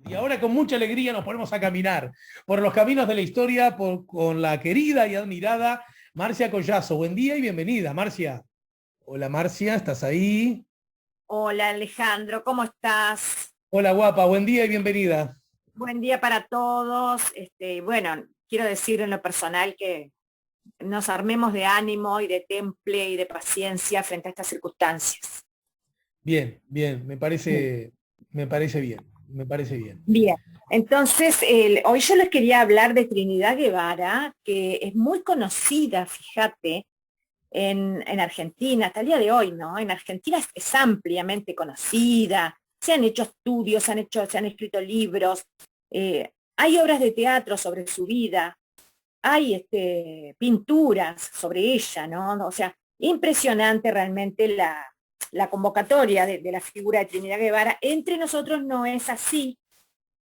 Y ahora con mucha alegría nos ponemos a caminar por los caminos de la historia con la querida y admirada Marcia Collazo. Buen día y bienvenida, Marcia. Hola Marcia, ¿estás ahí? Hola Alejandro, ¿cómo estás? Hola guapa, buen día y bienvenida. Buen día para todos. Bueno, quiero decir en lo personal que nos armemos de ánimo y de temple y de paciencia frente a estas circunstancias. Bien, bien, Bien. me parece bien, me parece bien. Bien. Entonces, hoy yo les quería hablar de Trinidad Guevara, que es muy conocida, fíjate, en Argentina, hasta el día de hoy, ¿no? En Argentina es ampliamente conocida, se han hecho estudios, se han escrito libros, hay obras de teatro sobre su vida, hay pinturas sobre ella, ¿no? O sea, impresionante realmente la convocatoria de la figura de Trinidad Guevara. Entre nosotros no es así,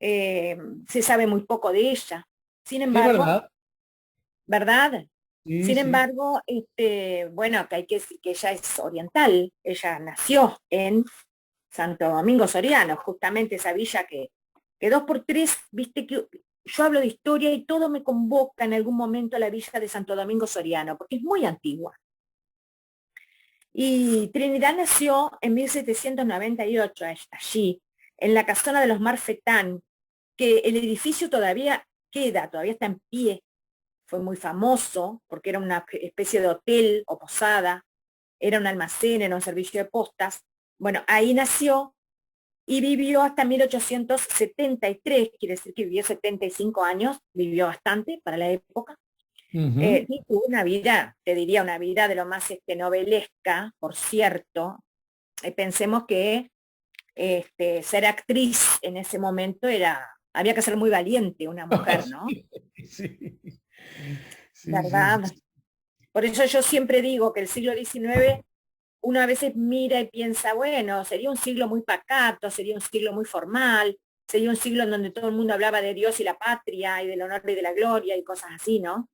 eh, se sabe muy poco de ella. Sin Es embargo, verdad, ¿verdad? sí, Sin sí. embargo, bueno, que hay que decir que ella es oriental, ella nació en Santo Domingo Soriano, justamente esa villa que dos por tres, viste que yo hablo de historia y todo me convoca en algún momento a la villa de Santo Domingo Soriano, porque es muy antigua. Y Trinidad nació en 1798 allí, en la casona de los Marfetán, que el edificio todavía queda, todavía está en pie, fue muy famoso porque era una especie de hotel o posada, era un almacén, era un servicio de postas. Bueno, ahí nació y vivió hasta 1873, quiere decir que vivió 75 años, vivió bastante para la época. Ujú. Y tuvo una vida, te diría, una vida de lo más novelesca, por cierto. Pensemos que ser actriz en ese momento había que ser muy valiente una mujer, ¿no? Sí, sí, sí, sí. ¿Verdad? Por eso yo siempre digo que el siglo XIX uno a veces mira y piensa, bueno, sería un siglo muy pacato, sería un siglo muy formal, sería un siglo en donde todo el mundo hablaba de Dios y la patria y del honor y de la gloria y cosas así, ¿no?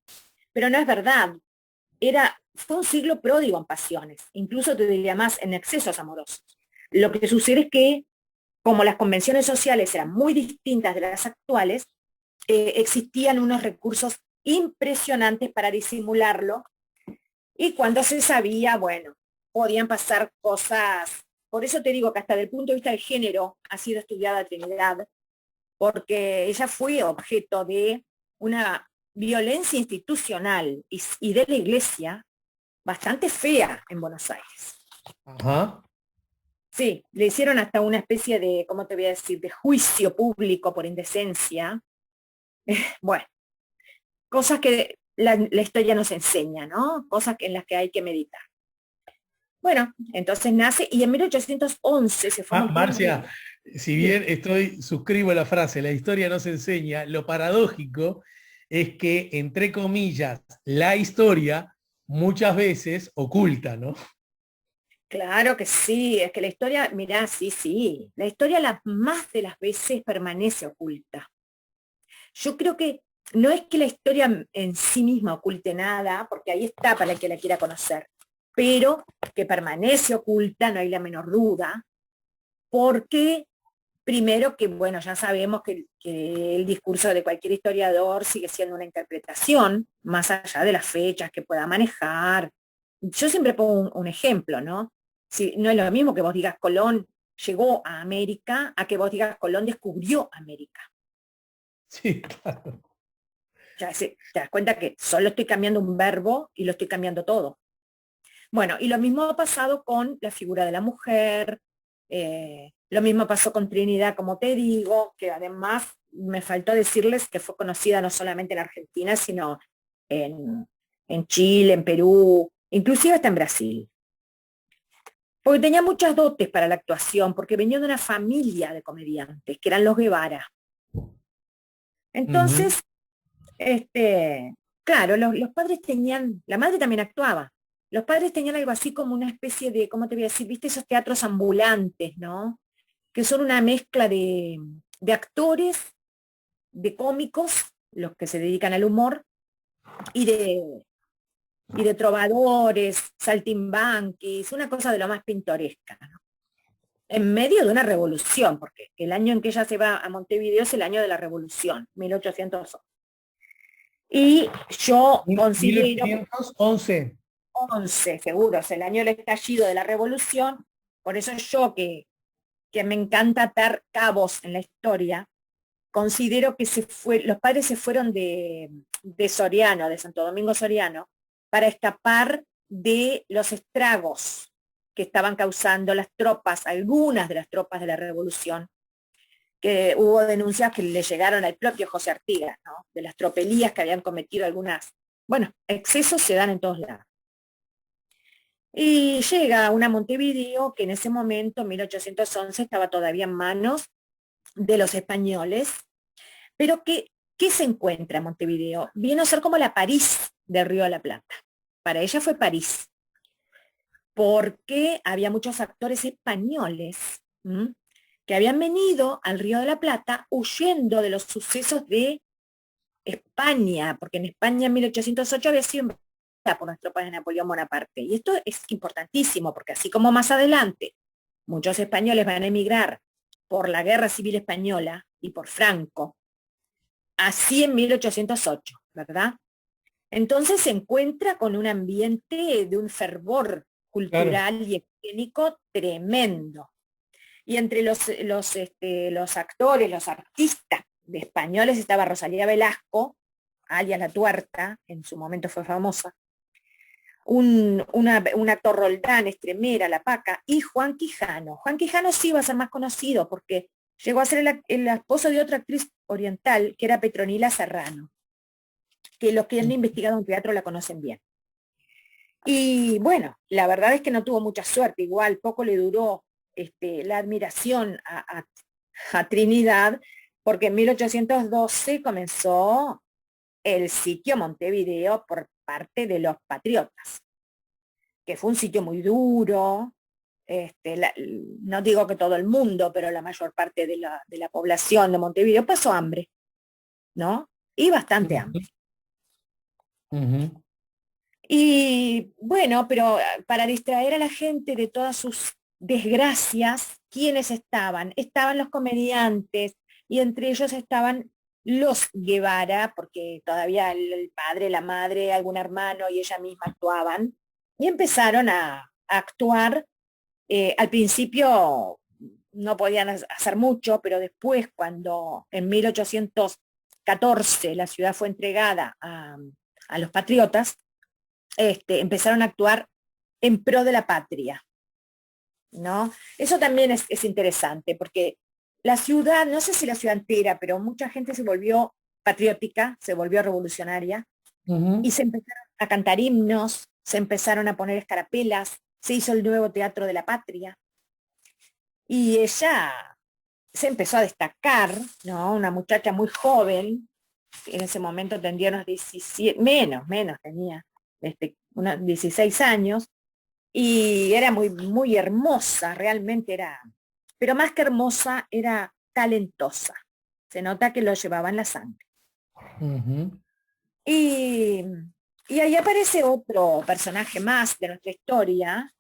Pero no es verdad. Fue un siglo pródigo en pasiones, incluso te diría más en excesos amorosos. Lo que sucede es que, como las convenciones sociales eran muy distintas de las actuales, existían unos recursos impresionantes para disimularlo y cuando se sabía, bueno, podían pasar cosas. Por eso te digo que hasta desde el punto de vista del género ha sido estudiada Trinidad, porque ella fue objeto de una violencia institucional y de la iglesia bastante fea en Buenos Aires. Ajá. Sí, le hicieron hasta una especie de, ¿cómo te voy a decir?, de juicio público por indecencia. Bueno, cosas que la historia nos enseña, ¿no? Cosas en las que hay que meditar. Bueno, entonces nace y en 1811 se fue muy Marcia, joven. si Bien. bien suscribo la frase, la historia nos enseña, lo paradójico es que, entre comillas, la historia muchas veces oculta, ¿no? Claro que sí, es que la historia, mirá, sí, sí, la historia las más de las veces permanece oculta. Yo creo que no es que la historia en sí misma oculte nada, porque ahí está para el que la quiera conocer, pero que permanece oculta, no hay la menor duda, porque primero que, bueno, ya sabemos que el discurso de cualquier historiador sigue siendo una interpretación, más allá de las fechas que pueda manejar. Yo siempre pongo un ejemplo, ¿no? Si, no es lo mismo que vos digas Colón llegó a América a que vos digas Colón descubrió América. Sí, claro. Ya te das cuenta que solo estoy cambiando un verbo y lo estoy cambiando todo. Bueno, y lo mismo ha pasado con la figura de la mujer, lo mismo pasó con Trinidad, como te digo, que además me faltó decirles que fue conocida no solamente en Argentina, sino en, en Chile, en Perú, inclusive hasta en Brasil. Porque tenía muchas dotes para la actuación, porque venía de una familia de comediantes, que eran los Guevara. Ujú. Entonces, claro, los padres tenían, la madre también actuaba. Los padres tenían algo así como una especie de, ¿cómo te voy a decir? ¿Viste esos teatros ambulantes, no? Que son una mezcla de actores, de cómicos, los que se dedican al humor, y de trovadores, saltimbanquis, una cosa de lo más pintoresca, ¿no? en medio de una revolución, porque el año en que ella se va a Montevideo es el año de la revolución, 1811. Y yo considero, 1811. 11 seguro, es el año del estallido de la revolución, por eso yo que me encanta atar cabos en la historia, considero que los padres se fueron de Soriano, de Santo Domingo Soriano, para escapar de los estragos que estaban causando las tropas, algunas de las tropas de la revolución, que hubo denuncias que le llegaron al propio José Artigas, ¿no? De las tropelías que habían cometido algunas. Bueno, excesos se dan en todos lados. Y llega una Montevideo que en ese momento, 1811, estaba todavía en manos de los españoles, pero ¿qué se encuentra en Montevideo? Viene a ser como la París del Río de la Plata. Para ella fue París, porque había muchos actores españoles que habían venido al Río de la Plata huyendo de los sucesos de España, porque en España en 1808 había sido invadida por las tropas de Napoleón Bonaparte. Y esto es importantísimo, porque así como más adelante muchos españoles van a emigrar por la Guerra Civil Española y por Franco, así en 1808, ¿verdad? Entonces se encuentra con un ambiente de un fervor cultural claro. Y escénico tremendo. Y entre los actores, los artistas de españoles estaba Rosalía Velasco, alias La Tuerta, en su momento fue famosa, un actor Roldán, Estremera, La Paca, y Juan Quijano. Juan Quijano sí va a ser más conocido porque llegó a ser el esposo de otra actriz oriental, que era Petronila Serrano, que los que han investigado en teatro la conocen bien. Y bueno, la verdad es que no tuvo mucha suerte, igual poco le duró la admiración a Trinidad, porque en 1812 comenzó el sitio Montevideo por parte de los patriotas, que fue un sitio muy duro, no digo que todo el mundo, pero la mayor parte de la población de Montevideo pasó hambre, ¿no? Y bastante hambre. Y bueno, pero para distraer a la gente de todas sus desgracias, ¿quiénes estaban? Estaban los comediantes y entre ellos estaban los Guevara, porque todavía el padre, la madre, algún hermano y ella misma actuaban, y empezaron a actuar. Al principio no podían hacer mucho, pero después cuando en 1814 la ciudad fue entregada a los patriotas, empezaron a actuar en pro de la patria, ¿no? Eso también es interesante, porque la ciudad, no sé si la ciudad entera, pero mucha gente se volvió patriótica, se volvió revolucionaria, y se empezaron a cantar himnos, se empezaron a poner escarapelas, se hizo el nuevo Teatro de la Patria, y ella se empezó a destacar, ¿no? Una muchacha muy joven, en ese momento tendría unos 17, menos, tenía unos 16 años, y era muy, muy hermosa, realmente era, pero más que hermosa, era talentosa. Se nota que lo llevaba en la sangre. Y ahí aparece otro personaje más de nuestra historia,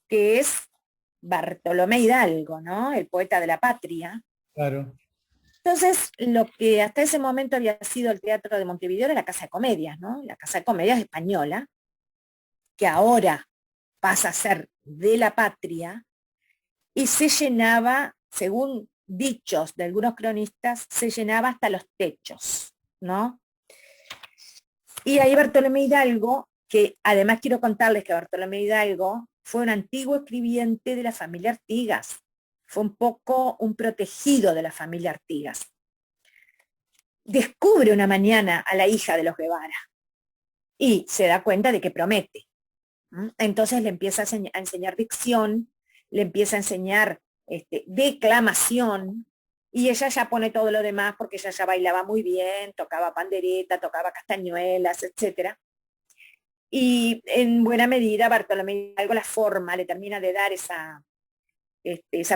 que es Bartolomé Hidalgo, ¿no? El poeta de la patria. Claro. Entonces, lo que hasta ese momento había sido el Teatro de Montevideo era la Casa de Comedias, ¿no? La Casa de Comedias española, que ahora pasa a ser de la patria, y se llenaba, según dichos de algunos cronistas, se llenaba hasta los techos, ¿no? Y ahí Bartolomé Hidalgo, que además quiero contarles que Bartolomé Hidalgo fue un antiguo escribiente de la familia Artigas, fue un poco un protegido de la familia Artigas. Descubre una mañana a la hija de los Guevara y se da cuenta de que promete. Entonces le empieza a enseñar dicción, le empieza a enseñar declamación, y ella ya pone todo lo demás porque ella ya bailaba muy bien, tocaba pandereta, tocaba castañuelas, etc. Y en buena medida Bartolomé Hidalgo la forma, le termina de dar esa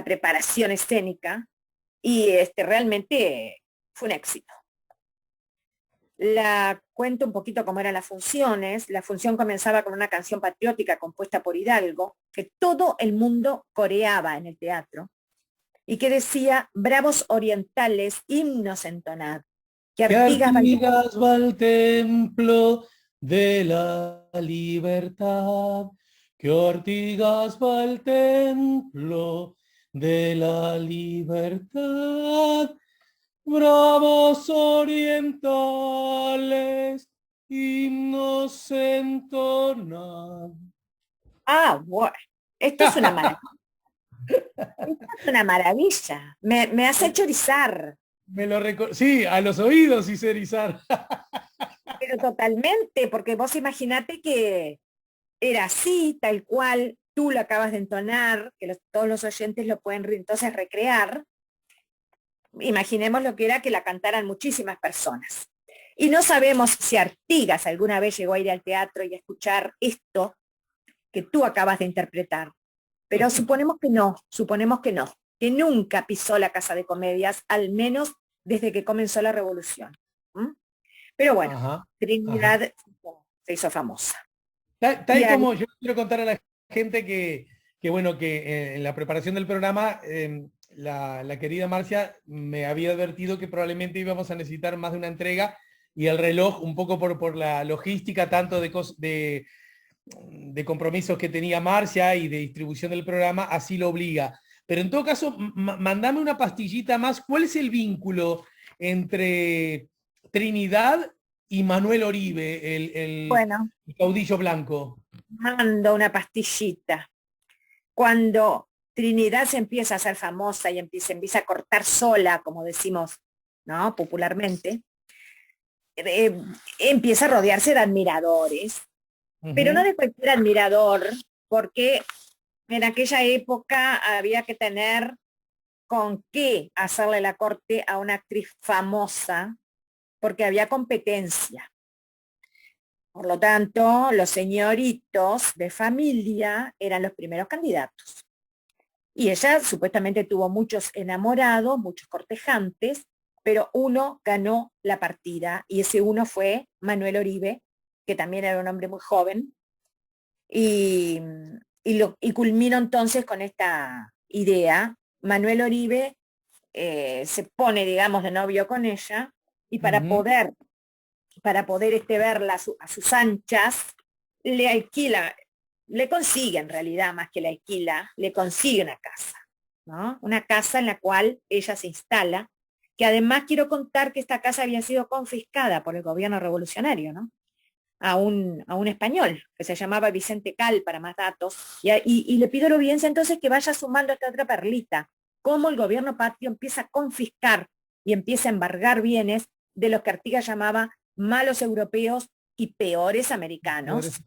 preparación escénica, y realmente fue un éxito. La cuento un poquito cómo eran las funciones. La función comenzaba con una canción patriótica compuesta por Hidalgo, que todo el mundo coreaba en el teatro. y que decía: bravos orientales, himnos entonad, que Que Artigas Artigas va al templo de la libertad. Que Artigas va al templo de la libertad. Bravos orientales, himnos entonan. Bueno, esto es una maravilla. Esto es una maravilla. Me hace chorizar, Sí, a los oídos y cerizar. pero totalmente, porque vos imaginate que era así, tal cual, tú lo acabas de entonar, que todos los oyentes lo pueden entonces recrear. Imaginemos lo que era que la cantaran muchísimas personas. Y no sabemos si Artigas alguna vez llegó a ir al teatro y a escuchar esto que tú acabas de interpretar. Pero suponemos que no, que nunca pisó la Casa de Comedias, al menos desde que comenzó la Revolución. ¿Mm? Pero bueno, Ajá, ajá. Trinidad se hizo famosa. Y Tal como yo quiero contar a la gente que bueno, que en la preparación del programa, la querida Marcia me había advertido que probablemente íbamos a necesitar más de una entrega y el reloj, un poco por la logística, tanto de compromisos que tenía Marcia y de distribución del programa, así lo obliga. Pero en todo caso, mandame una pastillita más. ¿Cuál es el vínculo entre Trinidad y Manuel Oribe, bueno, el caudillo blanco? mando una pastillita. Cuando Trinidad se empieza a hacer famosa y empieza a cortar sola, como decimos, ¿no? Popularmente, eh, empieza a rodearse de admiradores, pero no Ujú. de cualquier admirador, porque en aquella época había que tener con qué hacerle la corte a una actriz famosa, porque había competencia. Por lo tanto, los señoritos de familia eran los primeros candidatos. Y ella supuestamente tuvo muchos enamorados, muchos cortejantes, pero uno ganó la partida y ese uno fue Manuel Oribe, que también era un hombre muy joven, y, y culmino entonces con esta idea. Manuel Oribe se pone, digamos, de novio con ella y Ujú. para poder verla a sus anchas, le alquila, le consigue en realidad, más que le alquila, le consigue una casa, ¿no? Una casa en la cual ella se instala, que además quiero contar que esta casa había sido confiscada por el gobierno revolucionario, ¿no? A un español que se llamaba Vicente Cal, para más datos, y le pido a la audiencia entonces que vaya sumando esta otra perlita, cómo el gobierno patrio empieza a confiscar y empieza a embargar bienes de los que Artigas llamaba malos europeos y peores americanos.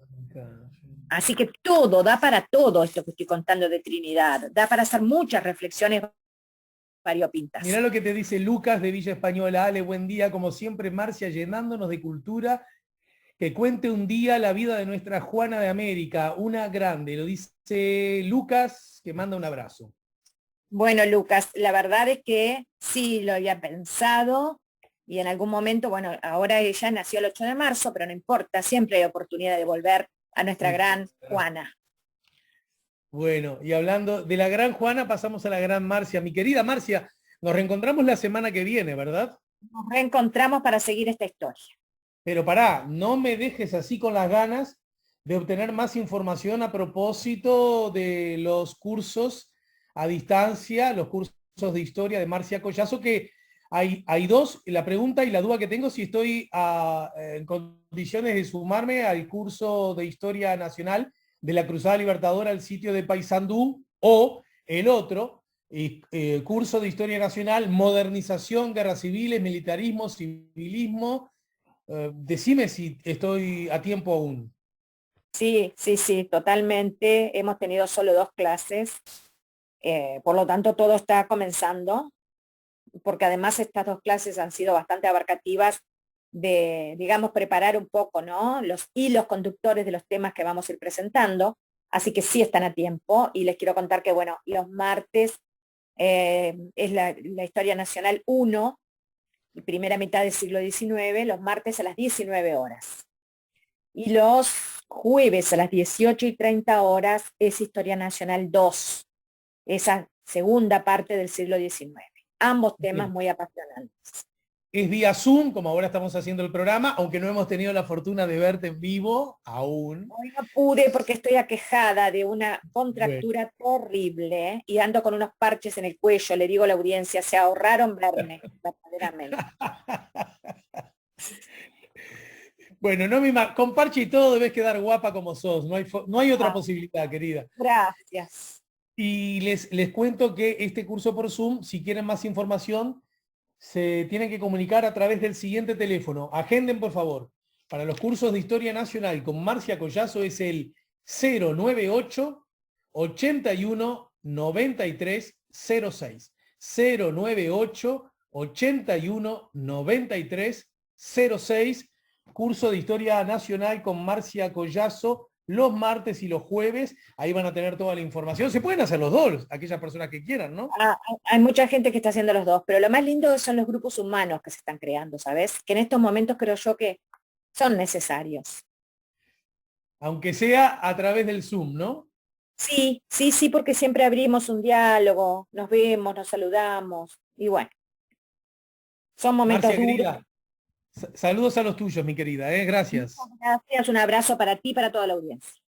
Así que todo, da para todo esto que estoy contando de Trinidad, da para hacer muchas reflexiones Mirá variopintas. lo que te dice Lucas de Villa Española. Ale, buen día, como siempre, Marcia, llenándonos de cultura. Que cuente un día la vida de nuestra Juana de América, una grande. Lo dice Lucas, que manda un abrazo. Bueno, Lucas, la verdad es que sí lo había pensado y en algún momento, bueno, ahora ella nació el 8 de marzo, pero no importa, siempre hay oportunidad de volver a nuestra gran Juana. Bueno, y hablando de la gran Juana, pasamos a la gran Marcia. Mi querida Marcia, nos reencontramos la semana que viene, ¿verdad? Nos reencontramos para seguir esta historia. Pero pará, no me dejes así con las ganas de obtener más información a propósito de los cursos a distancia, los cursos de historia de Marcia Collazo, que hay dos. La pregunta y la duda que tengo si estoy en condiciones de sumarme al curso de historia nacional de la Cruzada Libertadora al sitio de Paysandú, o el otro, curso de historia nacional, modernización, guerras civiles, militarismo, civilismo. Decime si estoy a tiempo aún. Sí, sí, sí, totalmente. Hemos tenido solo 2 clases, por lo tanto todo está comenzando, porque además estas 2 clases han sido bastante abarcativas de, digamos, preparar un poco, ¿no? Los hilos conductores de los temas que vamos a ir presentando, así que sí están a tiempo y les quiero contar que, bueno, los martes es la Historia Nacional 1, primera mitad del siglo XIX, los martes a las 19 horas. Y los jueves a las 18:30 es Historia Nacional 2. Esa segunda parte del siglo XIX. Ambos temas Bien. muy apasionantes. Es vía Zoom, como ahora estamos haciendo el programa, aunque no hemos tenido la fortuna de verte en vivo aún. Hoy no pude porque estoy aquejada de una Bueno. contractura terrible, ¿eh? Y ando con unos parches en el cuello. Le digo a la audiencia, se ahorraron verme, verdaderamente. Bueno, con parche y todo debes quedar guapa como sos, no hay otra Ah, posibilidad, querida. gracias. Y les cuento que este curso por Zoom, si quieren más información, se tienen que comunicar a través del siguiente teléfono. Agenden, por favor. Para los cursos de Historia Nacional con Marcia Collazo es el 098 81 93 06. 098 81 93 06. Curso de Historia Nacional con Marcia Collazo los martes y los jueves. Ahí van a tener toda la información. Se pueden hacer los dos, aquellas personas que quieran, ¿no? Hay mucha gente que está haciendo los dos, pero lo más lindo son los grupos humanos que se están creando, ¿sabes? Que en estos momentos creo yo que son necesarios. Aunque sea a través del Zoom, ¿no? Sí, sí, sí, porque siempre abrimos un diálogo, nos vemos, nos saludamos, y bueno, son momentos Marcia, duros. querida, saludos a los tuyos, mi querida, ¿eh? Muchas Gracias. gracias, un abrazo para ti y para toda la audiencia.